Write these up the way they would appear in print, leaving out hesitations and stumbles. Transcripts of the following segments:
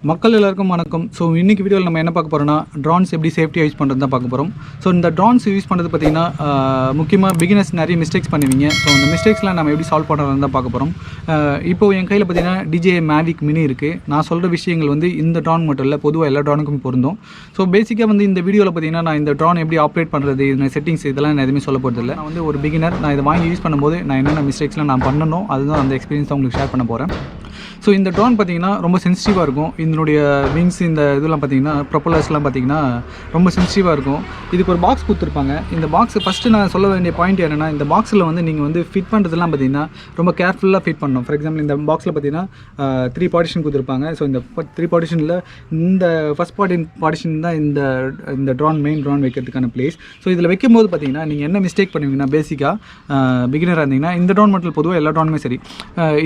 மக்கள் எல்லாருக்கும் வணக்கம். ஸோ இன்றைக்கி வீடியோவில் நம்ம என்ன பார்க்க போகிறோம்னா ட்ரோன்ஸ் எப்படி சேஃப்டியாக யூஸ் பண்ணுறது தான் பார்க்க போகிறோம். ஸோ இந்த ட்ரோன்ஸ் யூஸ் பண்ணுறது பார்த்திங்கன்னா முக்கியமாக பிகினர்ஸ் நிறைய மிஸ்டேக்ஸ் பண்ணுவீங்க. ஸோ அந்த மிஸ்டேக்ஸ்லாம் நம்ம எப்படி சால்வ் பண்ணுறது தான் பார்க்க போகிறோம். இப்போது என் கையில் பார்த்திங்கன்னா DJI Mavic Mini இருக்குது. நான் சொல்கிற விஷயங்கள் வந்து இந்த ட்ரோன் மட்டும் இல்லை, பொதுவாக எல்லா ட்ரோனுக்கும் பொருந்தும். ஸோ பேசிக்காக வந்து இந்த வீடியோவில் பார்த்திங்கன்னா நான் இந்த ட்ரோன் எப்படி ஆப்ரேட் பண்ணுறது, இந்த செட்டிங்ஸ் இதெல்லாம் நான் எதுவுமே சொல்ல போகிறது இல்லை. நான் வந்து ஒரு பிகினர், நான் இதை வாங்கி யூஸ் பண்ணும்போது நான் என்னென்ன மிஸ்டேக்ஸ்லாம் நான் பண்ணணும் அதுதான் அந்த எக்ஸ்பீரியன்ஸ் தான் உங்களுக்கு ஷேர் பண்ண போகிறேன். ஸோ இந்த ட்ரோன் பார்த்திங்கன்னா ரொம்ப சென்சிட்டிவாக இருக்கும். இதனுடைய விங்ஸ் இந்த இதெல்லாம் பார்த்திங்கன்னா ப்ரொப்பலர்ஸ்லாம் பார்த்திங்கன்னா ரொம்ப சென்சிட்டிவாக இருக்கும். இதுக்கு ஒரு பாக்ஸ் கொடுத்துருப்பாங்க. இந்த பாக்ஸ் ஃபஸ்ட்டு நான் சொல்ல வேண்டிய பாயிண்ட் என்னென்னா, இந்த பாக்ஸில் வந்து நீங்கள் வந்து ஃபிட் பண்ணுறதுலாம் பார்த்திங்கன்னா ரொம்ப கேர்ஃபுல்லாக ஃபிட் பண்ணணும். ஃபார் எக்ஸாம்பிள் இந்த பாக்ஸில் பார்த்திங்கன்னா 3 பார்ட்டிஷன் கொடுத்துருப்பாங்க. ஸோ இந்த 3 பார்ட்டிஷனில் இந்த ஃபஸ்ட் பார்ட்டிஷன் தான் இந்த ட்ரோன் மெயின் ட்ரோன் வைக்கிறதுக்கான பிளேஸ். ஸோ இதில் வைக்கும்போது பார்த்திங்கன்னா நீங்கள் என்ன மிஸ்டேக் பண்ணுவீங்கன்னா, பேசிக்காக பிகினராக இருந்தீங்கன்னா இந்த ட்ரோன் மட்டும் பொதுவாக எல்லா ட்ரோனுமே சரி,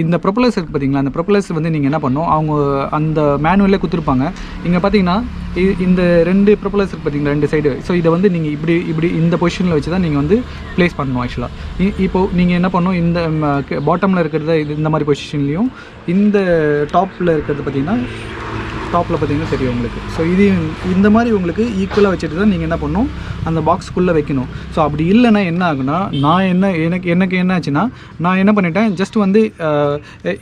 இந்த ப்ரொப்பலர்ஸ் இருக்குது பார்த்திங்களா, அந்த ப்ரொப்பலர்ஸ் வந்து நீங்கள் என்ன பண்ணணும், அவங்க அந்த மேனுவலே கொடுத்துருப்பாங்க. இங்கே பார்த்தீங்கன்னா இந்த 2 ப்ரொப்பலர்ஸ் இருக்குது பார்த்தீங்களா, 2 சைடு. ஸோ இதை வந்து நீங்கள் இப்படி இந்த பொசிஷனில் வச்சு தான் நீங்கள் வந்து ப்ளேஸ் பண்ணணும். ஆக்சுவலாக இப்போது நீங்கள் என்ன பண்ணணும், இந்த பாட்டமில் இருக்கிறத இந்த மாதிரி பொசிஷன்லேயும், இந்த டாப்பில் இருக்கிறது பார்த்திங்கன்னா தெரியும் உங்களுக்கு. ஸோ இது இந்த மாதிரி உங்களுக்கு ஈக்குவலாக வச்சுட்டு தான் நீங்கள் என்ன பண்ணணும், அந்த பாக்ஸுக்குள்ளே வைக்கணும். ஸோ அப்படி இல்லைன்னா என்ன ஆகுனா, எனக்கு என்ன ஆச்சுன்னா, நான் என்ன பண்ணிட்டேன், ஜஸ்ட் வந்து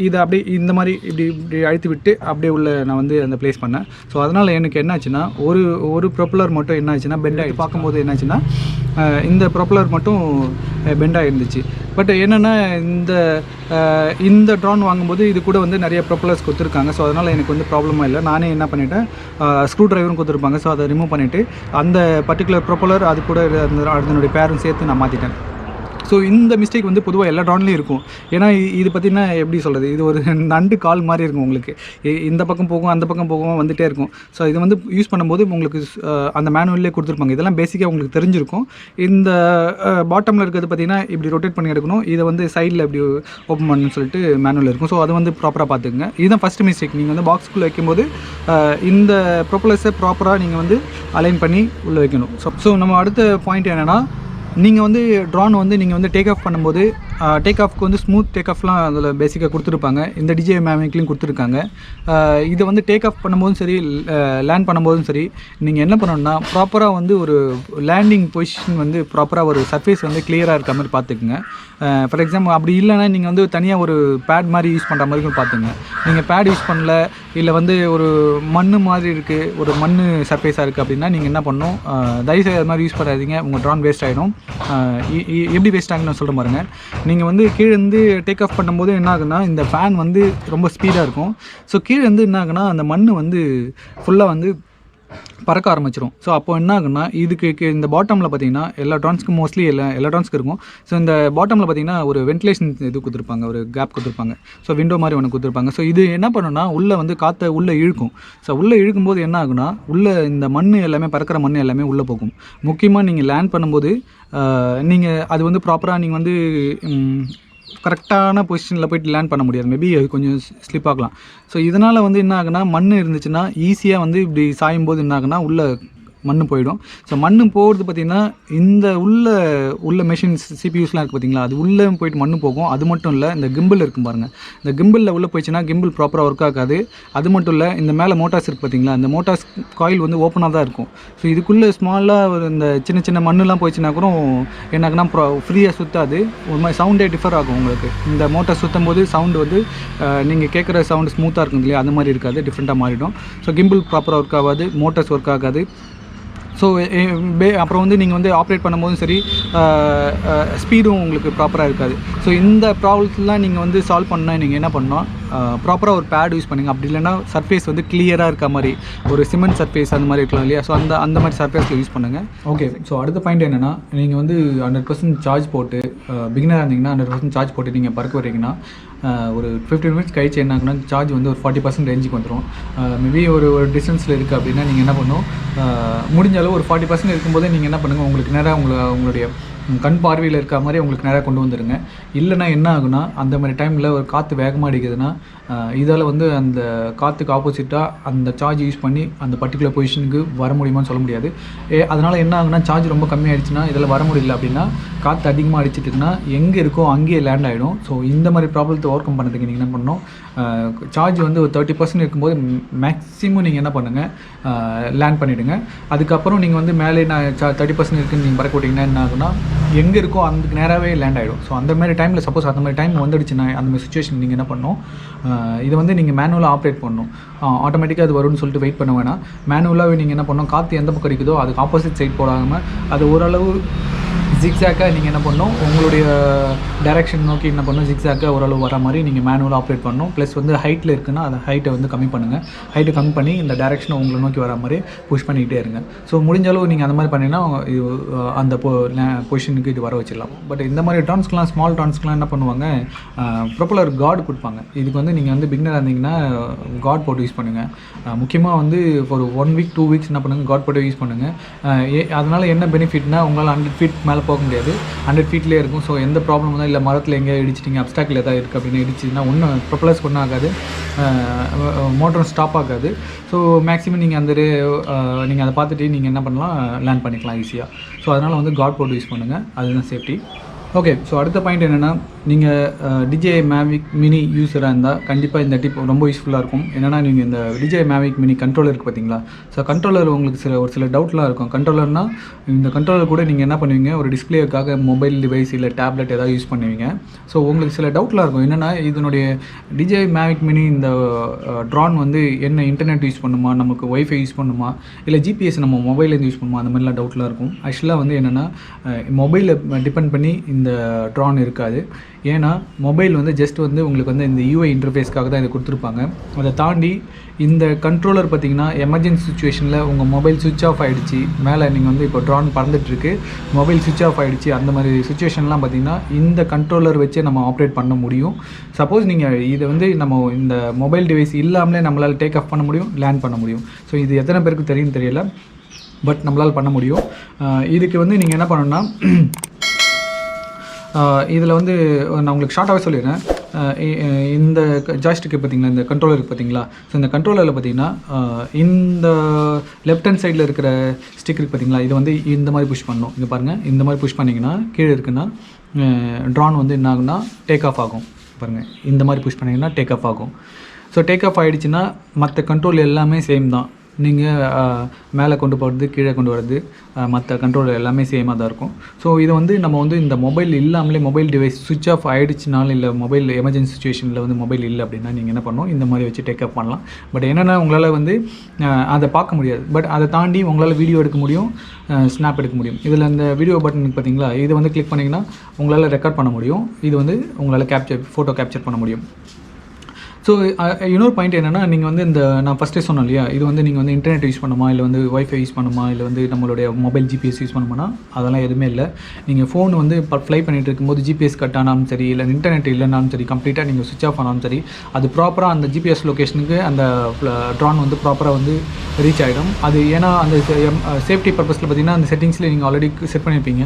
இதை அப்படியே இந்த மாதிரி இப்படி அழுத்தி விட்டு அப்படியே உள்ள நான் வந்து அந்த ப்ளேஸ் பண்ணேன். ஸோ அதனால் எனக்கு என்ன ஆச்சுன்னா, ஒரு ப்ரொப்பலர் மட்டும் என்ன ஆச்சுன்னா பெண்ட் ஆகி பார்க்கும்போது என்ன ஆச்சுன்னா, இந்த ப்ரொப்பலர் மட்டும் பெண்ட் ஆகிருந்துச்சு. பட் என்னென்னா இந்த ட்ரோன் வாங்கும்போது இது கூட வந்து நிறைய ப்ரொப்பலர்ஸ் கொடுத்துருக்காங்க. ஸோ அதனால் எனக்கு வந்து ப்ராப்ளமாக இல்லை. நானே என்ன பண்ணிவிட்டேன், ஸ்க்ரூ ட்ரைவரும் கொடுத்துருப்பாங்க. ஸோ அதை ரிமூவ் பண்ணிவிட்டு அந்த பர்டிகுலர் ப்ரொப்பலர் அது கூட அதனுடைய பேரும் சேர்த்து நான் மாற்றிட்டேன். ஸோ இந்த மிஸ்டேக் வந்து பொதுவாக எல்லா ட்ரோன்லேயும் இருக்கும். ஏன்னா இது பார்த்திங்கன்னா எப்படி சொல்கிறது, இது ஒரு நண்டு கால் மாதிரி இருக்கும் உங்களுக்கு. இந்த பக்கம் போகும், அந்த பக்கம் போகும், வந்துகிட்டே இருக்கும். ஸோ இது வந்து யூஸ் பண்ணும்போது உங்களுக்கு அந்த மேனுவல்லே கொடுத்துருப்பாங்க. இதெல்லாம் பேசிக்காக உங்களுக்கு தெரிஞ்சிருக்கும். இந்த பாட்டமில் இருக்கிறது பார்த்திங்கன்னா இப்படி ரொட்டேட் பண்ணி எடுக்கணும், இதை வந்து சைடில் இப்படி ஓப்பன் பண்ணணும்னு சொல்லிட்டு மேனுவல் இருக்கும். ஸோ அது வந்து ப்ராப்பராக பார்த்துக்குங்க. இதுதான் ஃபஸ்ட்டு மிஸ்டேக். நீங்கள் வந்து பாக்ஸுக்குள்ளே வைக்கும்போது இந்த ப்ரொப்பலர்ஸை ப்ராப்பராக நீங்கள் வந்து அலைன் பண்ணி உள்ளே வைக்கணும். ஸோ நம்ம அடுத்த பாயிண்ட் என்னென்னா, நீங்கள் வந்து ட்ரோன் வந்து நீங்கள் வந்து டேக் ஆஃப் பண்ணும்போது டேக் ஆஃப்க்கு வந்து ஸ்மூத் டேக் ஆஃப்லாம் அதில் பேசிக்காக கொடுத்துருப்பாங்க. இந்த DJI Mavicலையும் கொடுத்துருக்காங்க. இதை வந்து டேக் ஆஃப் பண்ணும்போதும் சரி, லேண்ட் பண்ணும்போதும் சரி, நீங்கள் என்ன பண்ணணும்னா ப்ராப்பராக வந்து ஒரு லேண்டிங் பொசிஷன் வந்து ப்ராப்பராக ஒரு சர்ஃபேஸ் வந்து கிளியராக இருக்க மாதிரி பார்த்துக்குங்க. ஃபார் எக்ஸாம்பிள் அப்படி இல்லைன்னா நீங்கள் வந்து தனியாக ஒரு பேட் மாதிரி யூஸ் பண்ணுற மாதிரி பார்த்துங்க. நீங்கள் பேட் யூஸ் பண்ணல, இல்லை வந்து ஒரு மண் மாதிரி இருக்குது, ஒரு மண் சர்ஃபேஸாக இருக்குது அப்படின்னா நீங்கள் என்ன பண்ணணும், தயவுசெய்து அது மாதிரி யூஸ் பண்ணாதீங்க. உங்கள் ட்ரோன் வேஸ்ட் ஆகிடும். எப்படி வேஸ்ட் ஆகுன்னு நான் சொல்கிறேன் பாருங்கள். நீங்கள் வந்து கீழே இருந்து டேக் ஆஃப் பண்ணும்போது என்ன ஆகுனா, இந்த ஃபேன் வந்து ரொம்ப ஸ்பீடாக இருக்கும். ஸோ கீழே இருந்து என்ன ஆகுனா, அந்த மண் வந்து ஃபுல்லாக வந்து பறக்க ஆரம்பிச்சிடும். ஸோ அப்போ என்ன ஆகுனா, இதுக்கு இந்த பாட்டமில் பார்த்தீங்கன்னா எல்லா ட்ரான்ஸ்க்கும் மோஸ்ட்லி எல்லா ட்ரான்ஸ்க்கு இருக்கும். ஸோ இந்த பாட்டமில் பார்த்தீங்கன்னா ஒரு வென்டிலேஷன் இது கொடுத்துருப்பாங்க, ஒரு கேப் கொடுத்துருப்பாங்க. ஸோ விண்டோ மாதிரி ஒன்று கொடுத்துருப்பாங்க. ஸோ இது என்ன பண்ணுன்னா, உள்ளே வந்து காற்றை உள்ளே இழுக்கும். ஸோ உள்ளே இழுக்கும்போது என்ன ஆகுனா, உள்ளே இந்த மண் எல்லாமே, பறக்கிற மண் எல்லாமே உள்ளே போகும். முக்கியமாக நீங்கள் லேண்ட் பண்ணும்போது நீங்கள் அது வந்து ப்ராப்பராக நீங்கள் வந்து கரெக்டான பொசிஷனில் போய்ட்டு லேண்ட் பண்ண முடியாது. மேபி அது கொஞ்சம் ஸ்லிப் ஆகலாம். ஸோ இதனால் வந்து என்ன ஆகுனா, மண் இருந்துச்சுன்னா ஈஸியாக வந்து இப்படி சாயும்போது என்ன ஆகுனா, உள்ளே மண் போயிடும். ஸோ மண் போகிறது பார்த்திங்கன்னா இந்த உள்ள மெஷின்ஸ் CPUஸ்லாம் இருக்குது பார்த்திங்களா, அது உள்ளே போயிட்டு மண் போகும். அது மட்டும் இல்லை, இந்த கிம்பிள் இருக்கும் பாருங்கள், இந்த கிம்பிளில் உள்ளே போயிடுச்சுன்னா கிம்பிள் ப்ராப்பராக ஒர்க் ஆகாது. அது மட்டும் இல்லை, இந்த மேலே மோட்டார்ஸ் இருக்குது பார்த்திங்களா, இந்த மோட்டார்ஸ் காயில் வந்து ஓப்பனாக தான் இருக்கும். ஸோ இதுக்குள்ளே ஸ்மாலாக இந்த சின்ன மண்ணெலாம் போயிடுச்சுன்னா கூட என்னாகுன்னா ஃப்ரீயாக சுற்றாது. ஒரு மாதிரி சவுண்டே டிஃபர் ஆகும் உங்களுக்கு. இந்த மோட்டார் சுற்றும் போது சவுண்டு வந்து நீங்கள் கேட்குற சவுண்டு ஸ்மூத்தாக இருக்கும் இல்லையா, அந்த மாதிரி இருக்காது, டிஃப்ரெண்ட்டாக மாறிடும். ஸோ கிம்பிள் ப்ராப்பராக ஒர்க் ஆகாது, மோட்டார்ஸ் ஒர்க் ஆகாது. ஸோ அப்புறம் வந்து நீங்கள் வந்து ஆப்ரேட் பண்ணும்போதும் சரி, ஸ்பீடும் உங்களுக்கு ப்ராப்பராக இருக்காது. ஸோ இந்த ப்ராப்ளம்ஸ்லாம் நீங்கள் வந்து சால்வ் பண்ணால் நீங்கள் என்ன பண்ணணும், ப்ராப்பராக ஒரு பேட் யூஸ் பண்ணுங்கள். அப்படி இல்லைன்னா சர்ஃபேஸ் வந்து கிளியராக இருக்க மாதிரி ஒரு சிமெண்ட் சர்ஃபேஸ் அந்த மாதிரி இருக்கலாம் இல்லையா, ஸோ அந்த மாதிரி சர்ஃபேஸில் யூஸ் பண்ணுங்கள். ஓகே. ஸோ அடுத்த பாயிண்ட் என்னென்னா, நீங்கள் வந்து 100% சார்ஜ் போட்டு பிகினராக இருந்தீங்கன்னா 100% சார்ஜ் போட்டு நீங்கள் பறக்க வரீங்கன்னா ஒரு 15 மினிட்ஸ் கழிச்சு என்ன ஆகுனா, சார்ஜ் வந்து ஒரு 40% ரேஞ்சுக்கு வந்துடும். மேபி ஒரு டிஸ்டன்ஸில் இருக்குது அப்படின்னா நீங்கள் என்ன பண்ணணும், முடிஞ்ச அளவு ஒரு 40% இருக்கும்போதே நீங்கள் என்ன பண்ணுங்கள், உங்களுக்கு நேராக உங்களுடைய கண் பார்வையில் இருக்க மாதிரி உங்களுக்கு நேராக கொண்டு வந்துடுங்க. இல்லைனா என்ன ஆகுனா, அந்த மாதிரி டைமில் ஒரு காற்று வேகமாக அடிக்குதுன்னா இதால் வந்து அந்த காற்றுக்கு ஆப்போசிட்டாக அந்த சார்ஜ் யூஸ் பண்ணி அந்த பர்டிகுலர் பொசிஷனுக்கு வர முடியுமான்னு சொல்ல முடியாது. அதனால் என்ன ஆகுனா, சார்ஜ் ரொம்ப கம்மியாகிடுச்சுன்னா இதில் வர முடியல அப்படின்னா காற்று அதிகமாக அடிச்சிட்டுக்குன்னா எங்கே இருக்கோ அங்கேயே லேண்ட் ஆகிடும். ஸோ இந்த மாதிரி ப்ராப்ளத்தை ஓவர் கம் பண்ணுறதுக்கு நீங்கள் என்ன பண்ணணும், சார்ஜ் வந்து ஒரு 30% இருக்கும்போது மேக்ஸிமம் நீங்கள் என்ன பண்ணுங்கள், லேண்ட் பண்ணிவிடுங்க. அதுக்கப்புறம் நீங்கள் வந்து மேலே நான் 30% இருக்குன்னு நீங்கள் பறக்க விட்டிங்கன்னா என்ன ஆகுனா, எங்கே இருக்கோ அதுக்கு நேராகவே லேண்ட் ஆகிடும். ஸோ அந்த மாதிரி டைமில் சப்போஸ் அந்த மாதிரி டைம் வந்துடுச்சுன்னா அந்த மாதிரி சுச்சுவேஷன் நீங்கள் என்ன பண்ணணும், இதை வந்து நீங்கள் மேனுவலாக ஆப்ரேட் பண்ணணும். ஆட்டோமேட்டிக்காக அது வரும்னு சொல்லிட்டு வெயிட் பண்ண வேணாம். மேனுவலாகவே நீங்கள் என்ன பண்ணணும், காற்று எந்த பக்கம் அடிக்குதோ அதுக்கு ஆப்போசிட் சைட் போடாமல் அது ஓரளவு ஜிக்ஸாக்காக நீங்கள் என்ன பண்ணணும், உங்களுடைய டைரெக்ஷன் நோக்கி என்ன பண்ணணும், ஜிக்ஸாக்காக ஓரளவு வர மாதிரி நீங்கள் மேனுவலாக ஆப்ரேட் பண்ணணும். ப்ளஸ் வந்து ஹைட்டில் இருக்குன்னா அந்த ஹைட்டை வந்து கம்மி பண்ணுங்கள். ஹைட்டை கம்மி பண்ணி இந்த டைரெக்ஷனை உங்களை நோக்கி வர மாதிரி புஷ் பண்ணிக்கிட்டே இருங்க. ஸோ முடிஞ்ச அளவு நீங்கள் அந்த மாதிரி பண்ணிங்கன்னா அந்த பொசிஷனுக்கு இது வர வச்சிடலாம். பட் இந்த மாதிரி டான்ஸ்க்கெலாம், ஸ்மால் டான்ஸ்க்கெலாம் என்ன பண்ணுவாங்க, ப்ரொப்பலர் கார்டு கொடுப்பாங்க. இதுக்கு வந்து நீங்கள் வந்து பிகினராக இருந்தீங்கன்னா கார்டு போட்டு யூஸ் பண்ணுங்கள். முக்கியமாக வந்து ஒரு 1 வீக் 2 வீக்ஸ் என்ன பண்ணுங்கள், கார்டு போட்டு யூஸ் பண்ணுங்கள். அதனால் என்ன பெனிஃபிட்னா, உங்களால் 100 ஃபீட் மேலே போக முடியாது, 100 ஃபீட்லேயே இருக்கும். ஸோ எந்த ப்ராப்ளம் தான் இல்லை, மரத்தில் எங்கேயா இடிச்சிட்டிங்க, அப்டாக்கில் எதாவது இருக்குது அப்படின்னு இடிச்சிங்கன்னா ஒன்றும் ப்ரொப்பலர்ஸ் ஒன்றும் ஆகாது, மோட்டரும் ஸ்டாப் ஆகாது. ஸோ மேக்ஸிமம் நீங்கள் நீங்கள் அதை பார்த்துட்டு நீங்கள் என்ன பண்ணலாம், லேண்ட் பண்ணிக்கலாம் ஈஸியாக. ஸோ அதனால் வந்து கார்ட் போர்டு யூஸ் பண்ணுங்கள், அதுதான் சேஃப்டி. ஓகே, ஸோ அடுத்த பாயிண்ட் என்னென்னா, நீங்கள் DJI Mavic Mini யூஸராக இருந்தால் கண்டிப்பாக இந்த டிப் ரொம்ப யூஸ்ஃபுல்லாக இருக்கும். என்னென்னா, நீங்கள் இந்த DJI Mavic Mini கண்ட்ரோலர் இருக்குது பார்த்தீங்களா. ஸோ கண்ட்ரோலர் உங்களுக்கு ஒரு சில டவுட்லாம் இருக்கும். கண்ட்ரோலர்னால் இந்த கண்ட்ரோலர் கூட நீங்கள் என்ன பண்ணுவீங்க, ஒரு டிஸ்பிளேக்காக மொபைல் டிவைஸ் இல்லை டேப்லெட் ஏதாவது யூஸ் பண்ணுவீங்க. ஸோ உங்களுக்கு சில டவுட்லாம் இருக்கும். என்னென்னா, இதனுடைய DJI Mavic Mini இந்த ட்ரான் வந்து என்ன இன்டர்நெட் யூஸ் பண்ணுமா, நமக்கு ஒய்ஃபை யூஸ் பண்ணுமா, இல்லை GPS நம்ம மொபைல்லேருந்து யூஸ் பண்ணுமா, அந்த மாதிரிலாம் டவுட்லாம் இருக்கும். ஆக்சுவலாக வந்து என்னென்னா, மொபைலை டிபெண்ட் பண்ணி இந்த ட்ரான் இருக்காது. ஏன்னா மொபைல் வந்து ஜஸ்ட் வந்து உங்களுக்கு வந்து இந்த UI இன்டர்ஃபேஸ்க்காக தான் இதை கொடுத்துருப்பாங்க. அதை தாண்டி இந்த கண்ட்ரோலர் பார்த்திங்கன்னா, எமர்ஜென்சி சுச்சுவேஷனில் உங்கள் மொபைல் சுவிட்ச் ஆஃப் ஆகிடுச்சு, மேலே நீங்கள் வந்து இப்போ ட்ரான் பறந்துட்டுருக்கு, மொபைல் சுவிட்ச் ஆஃப் ஆகிடுச்சு, அந்த மாதிரி சுச்சுவேஷன்லாம் பார்த்திங்கன்னா இந்த கண்ட்ரோலர் வச்சே நம்ம ஆப்ரேட் பண்ண முடியும். சப்போஸ் நீங்கள் இதை வந்து நம்ம இந்த மொபைல் டிவைஸ் இல்லாமலே நம்மளால் டேக் ஆஃப் பண்ண முடியும், லேண்ட் பண்ண முடியும். ஸோ இது எத்தனை பேருக்கு தெரியும் தெரியல, பட் நம்மளால் பண்ண முடியும். இதுக்கு வந்து நீங்கள் என்ன பண்ணணும்னா, இதில் வந்து நான் உங்களுக்கு ஷார்ட்டாகவே சொல்லிடுறேன். இந்த ஜாய்ஸ்டிக்கு பார்த்தீங்களா, இந்த கண்ட்ரோலர் பார்த்தீங்களா. ஸோ இந்த கண்ட்ரோலரில் பார்த்தீங்கன்னா இந்த லெஃப்ட் ஹேண்ட் சைடில் இருக்கிற ஸ்டிக் இருக்குது பார்த்தீங்களா, இதை வந்து இந்த மாதிரி புஷ் பண்ணணும். இங்கே பாருங்கள், இந்த மாதிரி புஷ் பண்ணிங்கன்னா கீழே இருக்குன்னா ட்ரான் வந்து என்ன ஆகுனா டேக் ஆஃப் ஆகும். பாருங்கள், இந்த மாதிரி புஷ் பண்ணிங்கன்னா டேக் ஆஃப் ஆகும். ஸோ டேக் ஆஃப் ஆகிடுச்சுன்னா மற்ற கண்ட்ரோல் எல்லாமே சேம் தான். நீங்கள் மேலே கொண்டு போகிறது, கீழே கொண்டு வர்றது, மற்ற கண்ட்ரோல் எல்லாமே சேமாக தான் இருக்கும். ஸோ இதை வந்து நம்ம வந்து இந்த மொபைல் இல்லாமலே, மொபைல் டிவைஸ் சுவிட்ச் ஆஃப் ஆகிடுச்சினாலும், இல்லை மொபைல் எமர்ஜென்சி சுச்சுவேஷனில் வந்து மொபைல் இல்லை அப்படின்னா நீங்கள் என்ன பண்ணணும், இந்த மாதிரி வச்சு டேக் அப் பண்ணலாம். பட் என்னென்னா, உங்களால் வந்து அதை பார்க்க முடியாது. பட் அதை தாண்டி உங்களால் வீடியோ எடுக்க முடியும், ஸ்னாப் எடுக்க முடியும். இதில் இந்த வீடியோ பட்டன் பார்த்தீங்களா, இதை வந்து கிளிக் பண்ணிங்கன்னா உங்களால் ரெக்கார்ட் பண்ண முடியும். இது வந்து உங்களால் ஃபோட்டோ கேப்சர் பண்ண முடியும். ஸோ இன்னொரு பாயிண்ட் என்னென்னா, நீங்கள் வந்து இந்த நான் ஃபஸ்ட்டே சொன்னேன் இல்லையா, இது வந்து நீங்கள் வந்து இன்டர்நெட் யூஸ் பண்ணுமா, இல்லை வந்து ஒய்ஃபை யூஸ் பண்ணுமா, இல்லை வந்து நம்மளுடைய மொபைல் GPS யூஸ் பண்ணுமானா, அதெல்லாம் எதுவுமே இல்லை. நீங்கள் ஃபோன் வந்து இப்போ ஃப்ளை பண்ணிகிட்டு இருக்கும்போது GPS கட் ஆனாலும் சரி, இல்லை இன்டர்நெட் இல்லைனாலும் சரி, கம்ப்ளீட்டாக நீங்கள் சுவிட்ச் ஆஃப் ஆனாலும் சரி, அது ப்ராப்பராக அந்த GPS லொக்கேஷனுக்கு அந்த ட்ரான் வந்து ப்ராப்பராக வந்து ரீச் ஆகிடும். அது ஏன்னா அந்த சேஃப்டி பர்பஸில் பார்த்தீங்கன்னா, அந்த செட்டிங்ஸில் நீங்கள் ஆல்ரெடி செட் பண்ணியிருப்பீங்க.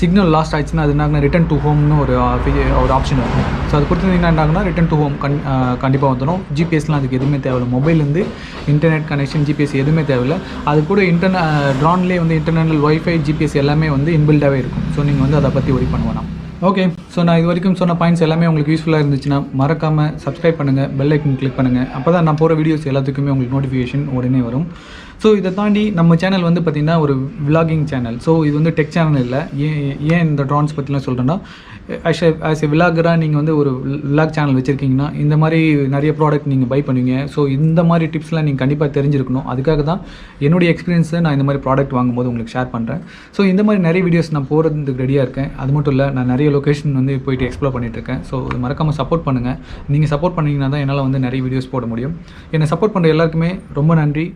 சிக்னல் லாஸ்ட் ஆயிடுச்சுன்னா அது என்ன, ரிட்டன் டு ஹோம்னு ஒரு ஆப்ஷன் இருக்கும். ஸோ அது கொடுத்துருந்தீங்கன்னா என்ன ஆகுனா, ரிட்டன் டு ஹோம் கண்டிப்பாக வந்துடும். ஜிபிஎஸ்லாம் அதுக்கு எதுவுமே தேவையில்லை. மொபைல்லேருந்து இன்டர்நெட் கனெக்ஷன், ஜிபிஎஸ் எதுவுமே தேவையில்லை. அது கூட ட்ரான்லேயே வந்து இன்டர்னல் ஒய்ஃபை, ஜிபிஎஸ் எல்லாமே வந்து இன்பில்டாகவே இருக்கும். ஸோ நீங்கள் வந்து அதை பற்றி ஒரி பண்ண வேணாம். ஓகே, ஸோ நான் இது வரைக்கும் சொன்ன பாயிண்ட்ஸ் எல்லாமே உங்களுக்கு யூஸ்ஃபுல்லாக இருந்துச்சுன்னா மறக்காமல் சப்ஸ்கிரைப் பண்ணுங்கள், பெல் ஐக்கன் கிளிக் பண்ணுங்கள். அப்போ தான் நான் போகிற வீடியோஸ் எல்லாத்துக்குமே உங்களுக்கு நோட்டிஃபிகேஷன் உடனே வரும். ஸோ இதை தாண்டி நம்ம சேனல் வந்து பார்த்திங்கன்னா ஒரு விலாகிங் சேனல். ஸோ இது வந்து டெக் சேனல் இல்லை. ஏன் இந்த ட்ரான்ஸ் பற்றிலாம் சொல்கிறேன்னா, ஆஸ் எ விலாகராக நீங்கள் வந்து ஒரு விலாக் சேனல் வச்சுருக்கீங்கன்னா இந்த மாதிரி நிறைய ப்ராடக்ட் நீங்கள் பை பண்ணுவீங்க. ஸோ இந்த மாதிரி டிப்ஸ்லாம் நீங்கள் கண்டிப்பாக தெரிஞ்சிருக்கணும். அதுக்காக தான் என்னுடைய எக்ஸ்பீரியன்ஸை நான் இந்த மாதிரி ப்ராடக்ட் வாங்கும்போது உங்களுக்கு ஷேர் பண்ணுறேன். ஸோ இந்த மாதிரி நிறைய வீடியோஸ் நான் போகிறதுக்கு ரெடியாக இருக்கேன். அது மட்டும் இல்லை, நான் நிறைய லொக்கேஷன் வந்து போயிட்டு எக்ஸ்ப்ளோர் பண்ணிகிட்ருக்கேன். ஸோ மறக்காமல் சப்போர்ட் பண்ணுங்கள். நீங்கள் சப்போர்ட் பண்ணிங்கன்னா தான் என்னால் வந்து நிறைய வீடியோஸ் போட முடியும். என்னை சப்போர்ட் பண்ணுற எல்லாருக்குமே ரொம்ப நன்றி.